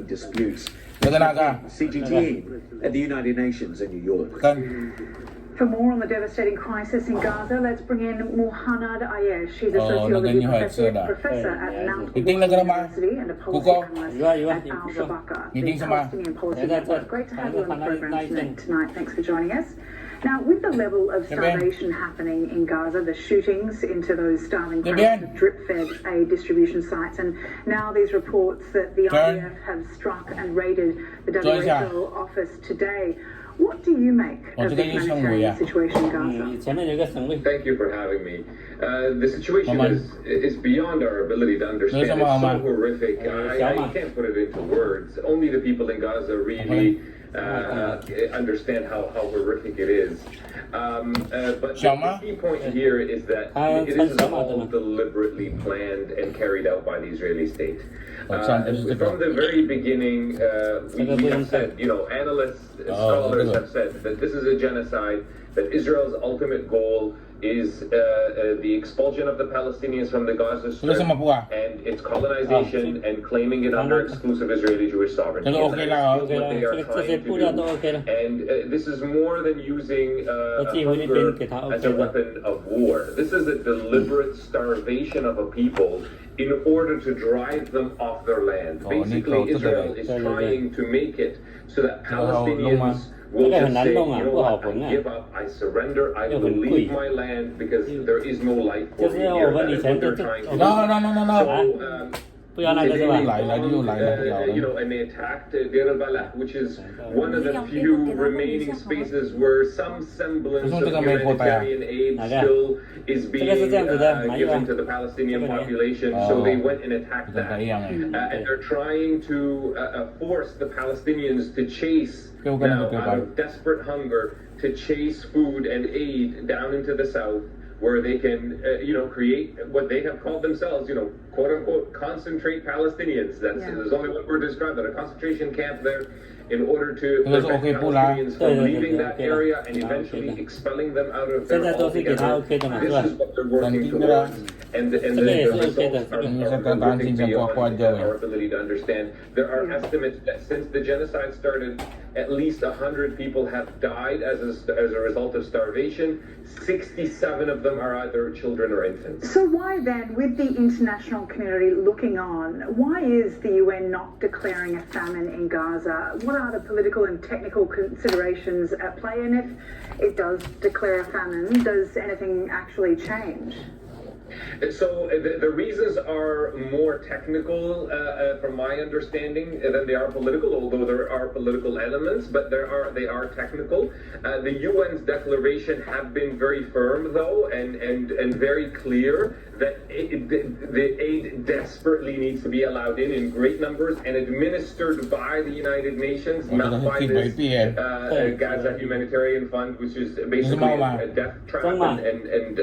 disputes. Naga. CGTN at the United Nations in New York. For more on the devastating crisis in Gaza, let's bring in Muhannad Ayesh. He's a sociology professor at Mount University and a policy analyst at Al Shabaka, the Palestinian Policy Network. Great to have you on the program tonight. Thanks for joining us. Now, with the level of starvation happening in Gaza, the shootings into those starving crowds of drip-fed aid distribution sites, and now these reports that the IDF have struck and raided the WHO office today, what do you make of the humanitarian situation in Gaza? Thank you for having me. The situation is beyond our ability to understand. It's so horrific. I can't put it into words. Only the people in Gaza really understand how horrific it is. But the key point here is that it is all deliberately planned and carried out by the Israeli state. From the very beginning, we have said, analysts, scholars have said that this is a genocide, that Israel's ultimate goal is the expulsion of the Palestinians from the Gaza Strip and its colonization and claiming it under exclusive Israeli Jewish sovereignty. That's what they are trying to do. And this is more than using hunger as a weapon of war. This is a deliberate starvation of a people in order to drive them off their land. Basically, Israel is trying to make it so that Palestinians will just say, I give up, I surrender, I will leave my land because there is no life for me here. That is what they're trying to do. No. And they attacked Deir al-Balah, which is one of the few remaining spaces where some semblance of humanitarian aid still is being given to the Palestinian population. So they went and attacked that. And they're trying to force the Palestinians to chase, now, out of desperate hunger, to chase food and aid down into the south, where they can, create what they have called themselves, quote unquote, concentrate Palestinians. There's only one word to describe that, a concentration camp there, in order to prevent Palestinians from leaving that area and eventually expelling them out of there altogether. This is what they're working towards, and the results are horrific beyond our ability to understand. There are estimates that since the genocide started, at least 100 people have died as a result of starvation. 67 of them are either children or infants. So why then, with the international community looking on, why is the UN not declaring a famine in Gaza? What are the political and technical considerations at play? And if it does declare a famine, does anything actually change? So the reasons are more technical, from my understanding, than they are political. Although there are political elements, but they are technical. The UN's declaration have been very firm, though, and very clear that the aid desperately needs to be allowed in great numbers and administered by the United Nations, not by this Gaza Humanitarian Fund, which is basically a death trap and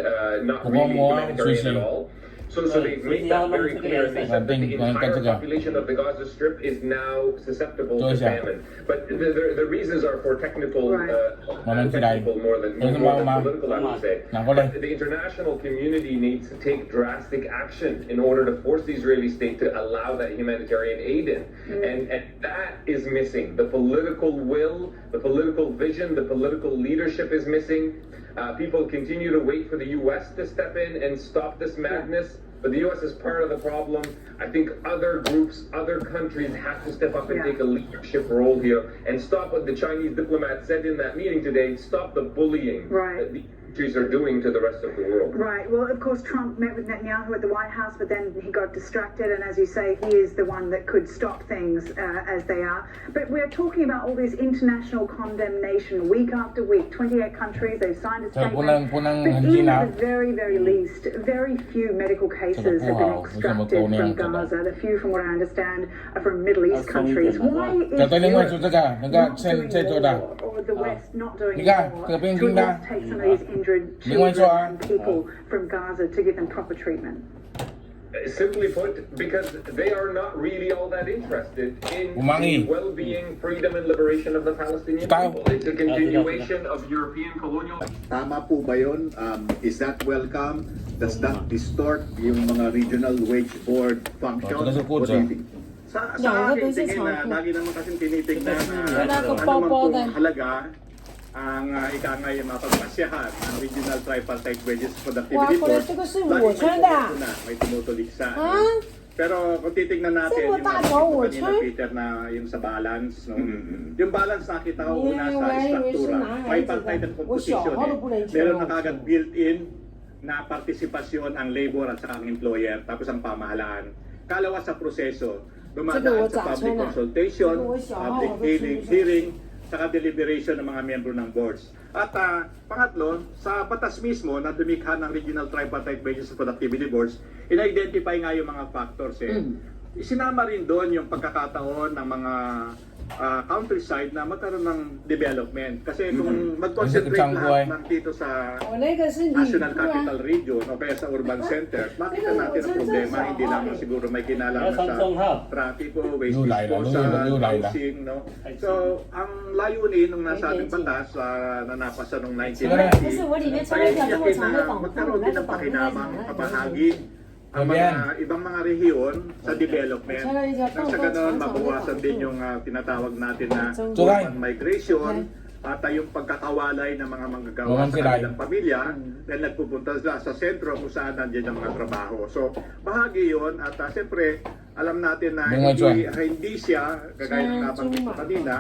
not really humanitarian at all. So they've made that very clear. They said that the entire population of the Gaza Strip is now susceptible to famine. But the reasons are for technical more than political, I would say. But the international community needs to take drastic action in order to force the Israeli state to allow that humanitarian aid in. And that is missing. The political will, the political vision, the political leadership is missing. People continue to wait for the U.S. to step in and stop this madness, but the U.S. is part of the problem. I think other groups, other countries have to step up and take a leadership role here and stop what the Chinese diplomat said in that meeting today, stop the bullying that the countries are doing to the rest of the world. Right. Well, of course, Trump met with Netanyahu at the White House, but then he got distracted, and as you say, he is the one that could stop things as they are. But we're talking about all this international condemnation week after week. 28 countries, they've signed a statement. But even at the very, very least, very few medical cases have been extracted from Gaza. The few, from what I understand, are from Middle East countries. Why is Europe not doing more, or the West not doing more to take some of these injured children and people from Gaza to give them proper treatment? Simply put, because they are not really all that interested in the well-being, freedom, and liberation of the Palestinian people. It's a continuation of European colonial... Tama po ba yun? Is that welcome? Does that distort yung mga regional wage board functions? What do you think? Sa 两个 aking 都是 tingin 长 na 裤， lagi naman kasing tinitignan na 那个 ano 包 man 包 pong 的。 halaga ang ika nga yung mapagpasyahan ng Regional Tripartite Wages 哇， Productivity 过来 Board. 这个是 Laging 我 may 穿的啊 pumutulan, may tumutuligsa. 啊！ Pero kung titignan natin Saan mo yung tato? mga Wo kanina chun? Peter na yung sa balance, no? Mm-mm. Yung balance nakita ko una Yeah, sa wala, struktura. yung sinahay, Tripartite diba? composition. Wo xiao, ano po na Meron yung na kagad built-in na partisipasyon ang labor at saka ang employer, tapos ang pamahalaan. Kalawa sa proseso, dumadaan sa public consultation, public hearing, saka deliberation ng mga miyembro ng boards. At pangatlo, sa batas mismo na dumikha ng Regional Tripartite Wages and Productivity Boards, in-identify nga yung mga factors. Isinama rin doon yung pagkakataon ng mga countryside na magkaroon ng development. Kasi kung mag-concentrate Isang buhay. lahat ng dito sa 我那个是礼 National 服啊 Capital，Region o kaya sa urban center, makita natin ang problema. Hindi lamang siguro may kinalaman sa trafiko, waste Yulay lang, disposal, yulay lang. housing, no? So, ang layunin ng nasa ating batas na napasa noong 不是我里面穿了一条这么长的绑裤， magkaroon 那 din 个 ng 绑裤 pakinabang 那 kabahagi ang mga ibang mga rehiyon sa development. Nang sa ganon, mabawasan din yung tinatawag natin na Tulay. urban migration at yung pagkakawalay ng mga manggagawa Naman sa sila. kanilang pamilya dahil nagpupunta sila sa sentro kung saan nandiyan ang mga trabaho. So, bahagi yun at siyempre, alam natin na Mga hindi siya, kagaya ng nabanggit ko kanina,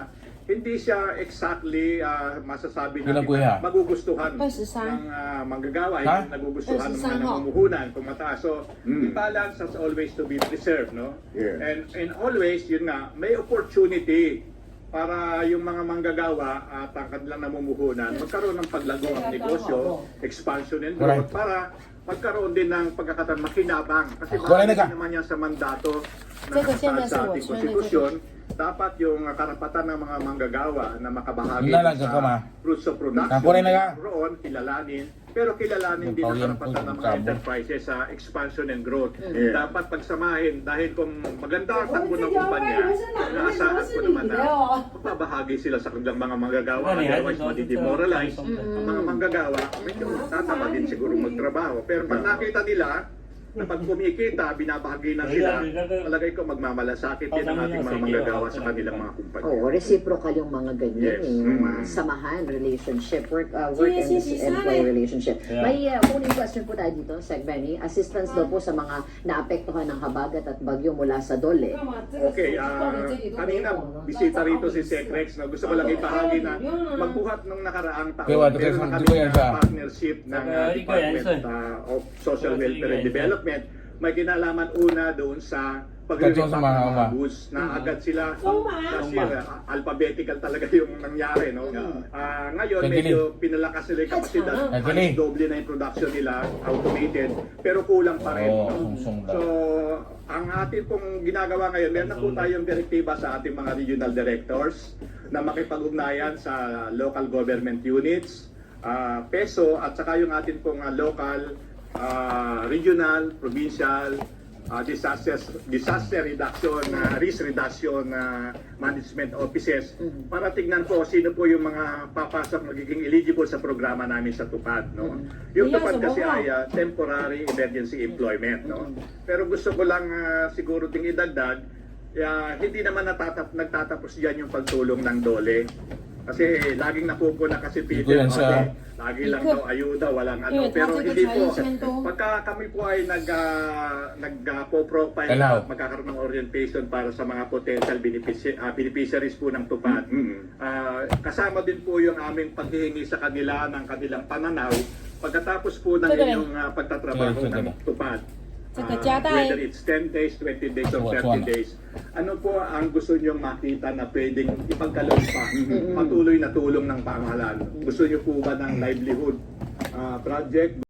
hindi siya exactly masasabi natin Pinaguya. na magugustuhan Pasisang. ng manggagawa, Ha? hindi nagugustuhan ng mga Pasisang, ho. namumuhunan kung mataas. So, the balance has always to be preserved, no? Yeah. And always, yun nga, may opportunity para yung mga manggagawa at ang kanilang namumuhunan magkaroon ng paglago ang negosyo, expansion and growth, Correct. para magkaroon din ng pagkakataon makinabang. Kasi Correct ka. bakit naman yan sa mandato na Ito, siya nakasaad sa nasa ating watch. konstitusyon, dapat yung karapatan ng mga manggagawa na makabahagi Nalaga ka, ma. sa fruits of production, Ako rin na ka. roon, kilalanin, pero kilalanin din ang Pauyan karapatan po, ng mga kabo. enterprises sa expansion and growth. Yeah. Dapat pagsamahin dahil kung maganda ang takbo ng kumpanya, naasahan ko naman na magbabahagi sila sa kanilang mga manggagawa, otherwise madidemoralize ang mga manggagawa, medyo tatama din siguro magtrabaho. Pero pag nakita nila na pag kumikita, binabahagi na sila, palagay ko magmamalasakit din ang ating mga manggagawa sa kanilang mga kumpanya. Oo, reciprocal yung mga ganyan, Yes. yung samahan, relationship, work and employee relationship. May kuning question po tayo dito, Sec Benny. Assistance daw po sa mga naapektuhan ng habagat at bagyo mula sa Dole. Okay, kanina bisita rito si Secrex na gusto ko lang ibahagi na magbuhat nung nakaraang taon. Kaya, Meron na di kami ko yan siya. partnership ng Department of Social Welfare and Development. May kinalaman una doon sa pag-repack Sa ng mga mga goods na agad sila kasi alphabetical talaga yung nangyari, no? Ngayon medyo pinalakas nila yung kapasidad, halos doble na yung production nila, automated, pero kulang pa rin. Oo, no? sungsong lang. So, ang atin pong ginagawa ngayon, meron na po tayong direktiba sa ating mga regional directors na makipag-ugnayan sa local government units, PESO, at saka yung atin pong local, regional, provincial, disaster reduction, risk reduction management offices para tignan po sino po yung mga papasok magiging eligible sa programa namin sa TUPAD, no. Yung TUPAD kasi ay temporary emergency employment, no. Pero gusto ko lang siguro ding idagdag, hindi naman nagtatapos diyan yung pagtulong ng DOLE. Kasi laging napupuna kasi Peter, yan sa- lagi lang daw ayuda, walang ano. Pero hindi po, pagka kami po ay nag-profile Allow. at magkakaroon ng orientation para sa mga potential beneficiaries po ng TUPAD, kasama din po yung aming paghihingi sa kanila ng kanilang pananaw pagkatapos po ng inyong pagtatrabaho ng TUPAD. Whether it's 10 days, 20 days, or 30 days. Ano po ang gusto nyo makita na pwedeng ipagkaloob pa? Patuloy na tulong ng pamahalaan. Gusto nyo po ba ng livelihood project?